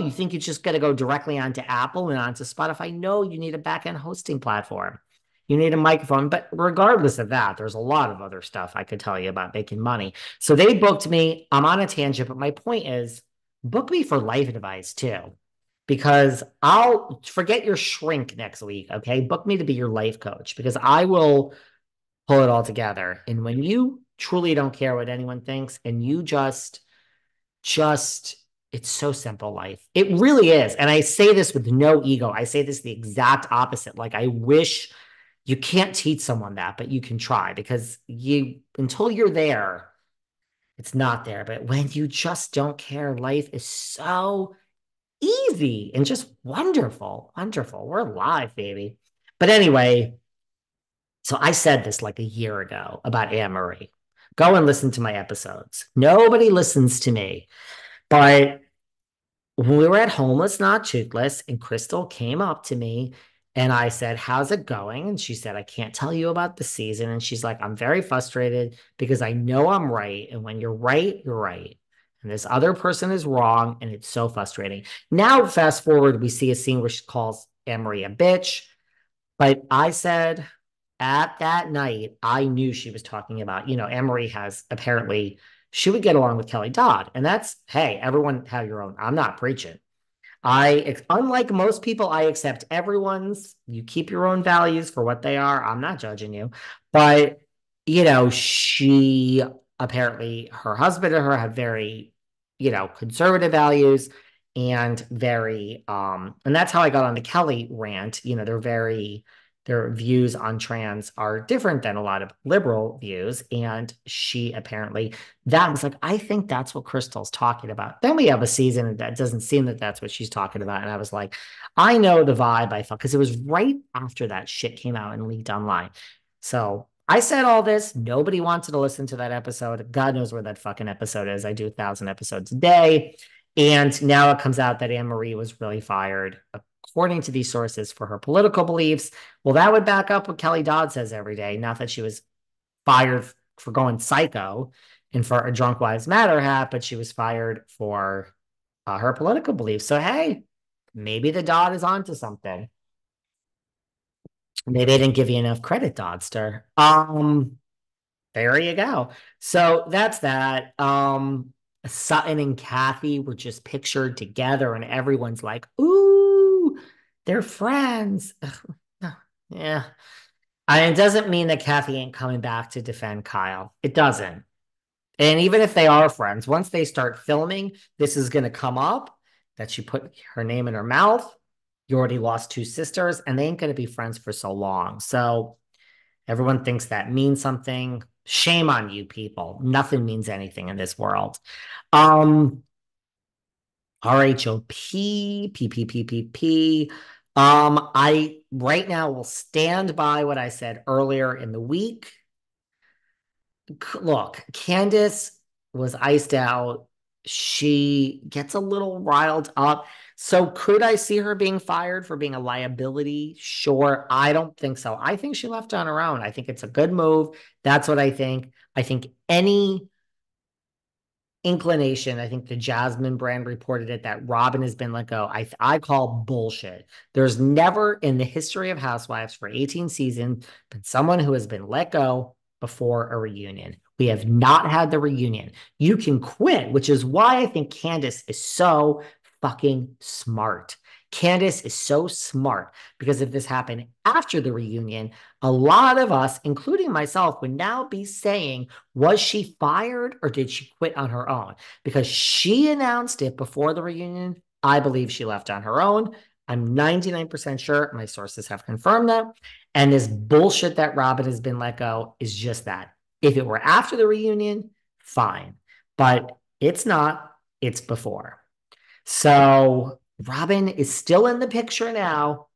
you think you just got to go directly onto Apple and onto Spotify? No, you need a back-end hosting platform. You need a microphone. But regardless of that, there's a lot of other stuff I could tell you about making money. So they booked me. I'm on a tangent, but my point is book me for life advice too, because I'll forget your shrink next week. Okay. Book me to be your life coach because I will pull it all together. And when you truly don't care what anyone thinks and you just, it's so simple life. It really is. And I say this with no ego. I say this the exact opposite. Like, I wish you can't teach someone that, but you can try because until you're there, it's not there. But when you just don't care, life is so easy and just wonderful. Wonderful. We're alive, baby. But anyway, so I said this like a year ago about Annemarie. Go and listen to my episodes. Nobody listens to me. But when we were at Homeless Not Toothless, and Crystal came up to me and I said, "How's it going?" And she said, "I can't tell you about the season." And she's like, "I'm very frustrated because I know I'm right. And when you're right, you're right. And this other person is wrong. And it's so frustrating." Now, fast forward, we see a scene where she calls Annemarie a bitch. But I said at that night, I knew she was talking about, Annemarie has apparently, she would get along with Kelly Dodd. And that's, hey, everyone have your own. I'm not preaching. Unlike most people, I accept everyone's. You keep your own values for what they are. I'm not judging you. But, she apparently, her husband and her have very, conservative values and and that's how I got on the Kelly rant. Their views on trans are different than a lot of liberal views. And she apparently, that was like, I think that's what Crystal's talking about. Then we have a season that doesn't seem that that's what she's talking about. And I was like, I know the vibe I felt because it was right after that shit came out and leaked online. So I said all this. Nobody wanted to listen to that episode. God knows where that fucking episode is. I do 1,000 episodes a day. And now it comes out that Annemarie was really fired, according to these sources, for her political beliefs. Well, that would back up what Kelly Dodd says every day. Not that she was fired for going psycho and for a Drunk Wives Matter hat, but she was fired for her political beliefs. So, hey, maybe the Dodd is onto something. Maybe I didn't give you enough credit, Dodster. There you go. So that's that. Sutton and Kathy were just pictured together, and everyone's like, "Ooh, they're friends." Yeah. It doesn't mean that Kathy ain't coming back to defend Kyle. It doesn't. And even if they are friends, once they start filming, this is going to come up that she put her name in her mouth. You already lost two sisters, and they ain't going to be friends for so long. So everyone thinks that means something. Shame on you people. Nothing means anything in this world. RHOP, PPPPP. I right now will stand by what I said earlier in the week. Look, Candiace was iced out. She gets a little riled up. So could I see her being fired for being a liability? Sure. I don't think so. I think she left on her own. I think it's a good move. That's what I think. I think any inclination, I think the Jasmine brand reported it, that Robin has been let go. I call bullshit. There's never in the history of Housewives for 18 seasons been someone who has been let go before a reunion. We have not had the reunion. You can quit, which is why I think Candiace is so fucking smart. Candiace is so smart because if this happened after the reunion, a lot of us, including myself, would now be saying, was she fired or did she quit on her own? Because she announced it before the reunion. I believe she left on her own. I'm 99% sure. My sources have confirmed that. And this bullshit that Robin has been let go is just that. If it were after the reunion, fine. But it's not, it's before. So Robin is still in the picture now,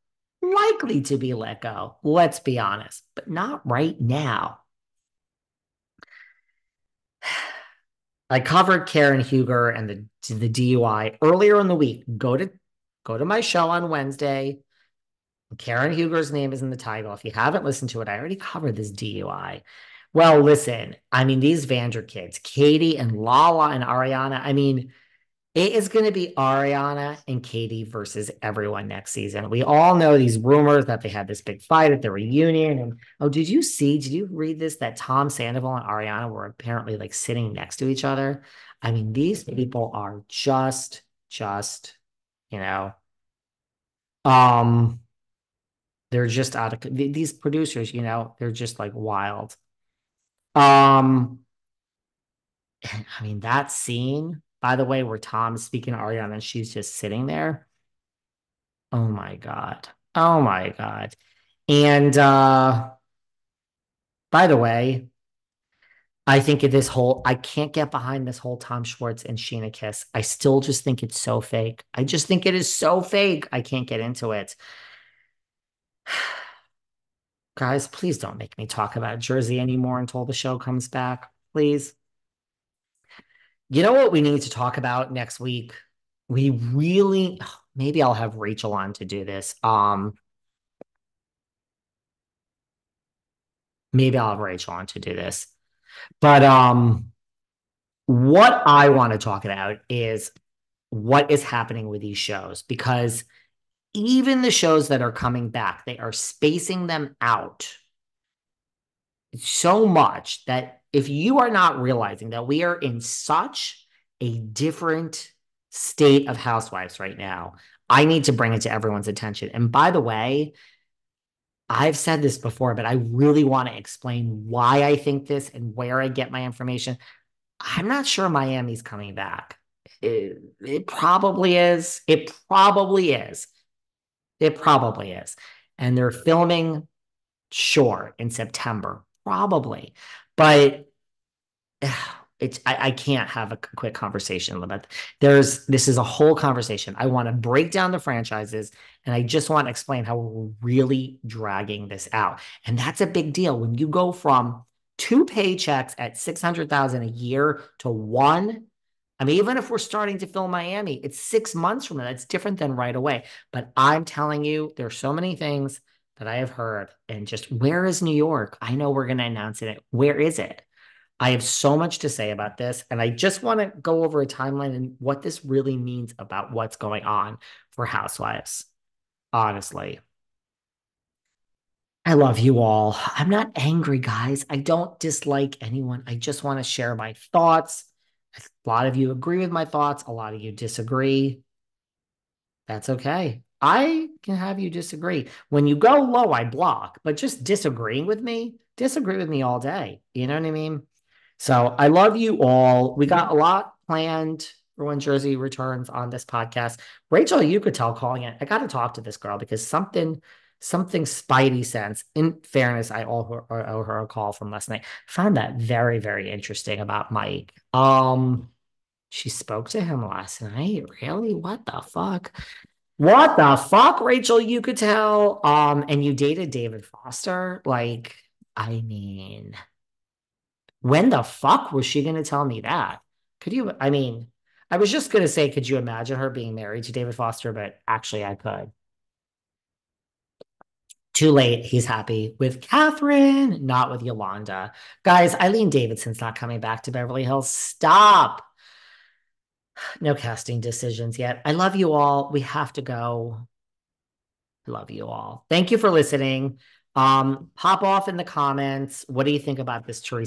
likely to be let go. Let's be honest, but not right now. I covered Karen Huger and the DUI earlier in the week. Go to my show on Wednesday. Karen Huger's name is in the title. If you haven't listened to it, I already covered this DUI. Well, listen, I mean, these Vander kids, Katie and Lala and Ariana, I mean, It is going to be Ariana and Katie versus everyone next season. We all know these rumors that they had this big fight at the reunion. And oh, did you read this? That Tom Sandoval and Ariana were apparently like sitting next to each other. I mean, these people are just, you know, um, they're just out of these producers, they're just like wild. Um, I mean, that scene, by the way, where Tom's speaking to Ariana and she's just sitting there. Oh my God. Oh my God. And by the way, I think of this whole, I can't get behind this whole Tom Schwartz and Sheena kiss. I still just think it's so fake. I just think it is so fake. I can't get into it. Guys, please don't make me talk about Jersey anymore until the show comes back. Please. You know what we need to talk about next week? We really, maybe I'll have Rachel on to do this. Maybe I'll have Rachel on to do this. But what I want to talk about is what is happening with these shows, because even the shows that are coming back, they are spacing them out so much that if you are not realizing that we are in such a different state of Housewives right now, I need to bring it to everyone's attention. And by the way, I've said this before, but I really want to explain why I think this and where I get my information. I'm not sure Miami's coming back. It probably is. It probably is. It probably is. And they're filming, sure, in September, probably. But it's I can't have a quick conversation about this is a whole conversation. I want to break down the franchises and I just want to explain how we're really dragging this out. And that's a big deal when you go from two paychecks at 600,000 a year to one. I mean, even if we're starting to film Miami, it's 6 months from now. That's different than right away. But I'm telling you, there's so many things that I have heard. And just where is New York? I know we're going to announce it. Where is it? I have so much to say about this, and I just want to go over a timeline and what this really means about what's going on for Housewives. Honestly, I love you all. I'm not angry, guys. I don't dislike anyone. I just want to share my thoughts. A lot of you agree with my thoughts, a lot of you disagree. That's okay. I can have you disagree. When you go low, I block, but just disagree with me all day. You know what I mean? So I love you all. We got a lot planned for when Jersey returns on this podcast. Rachel, you could tell calling it. I got to talk to this girl because something spidey sense. In fairness, I owe her a call from last night. Found that very, very interesting about Mike. She spoke to him last night. Really? What the fuck? What the fuck, Rachel? You could tell. And you dated David Foster. Like, I mean, when the fuck was she gonna tell me that? I mean, I was just gonna say, could you imagine her being married to David Foster? But actually, I could. Too late. He's happy with Catherine, not with Yolanda. Guys, Eileen Davidson's not coming back to Beverly Hills. Stop. No casting decisions yet. I love you all. We have to go. I love you all. Thank you for listening. Pop off in the comments. What do you think about this Teresa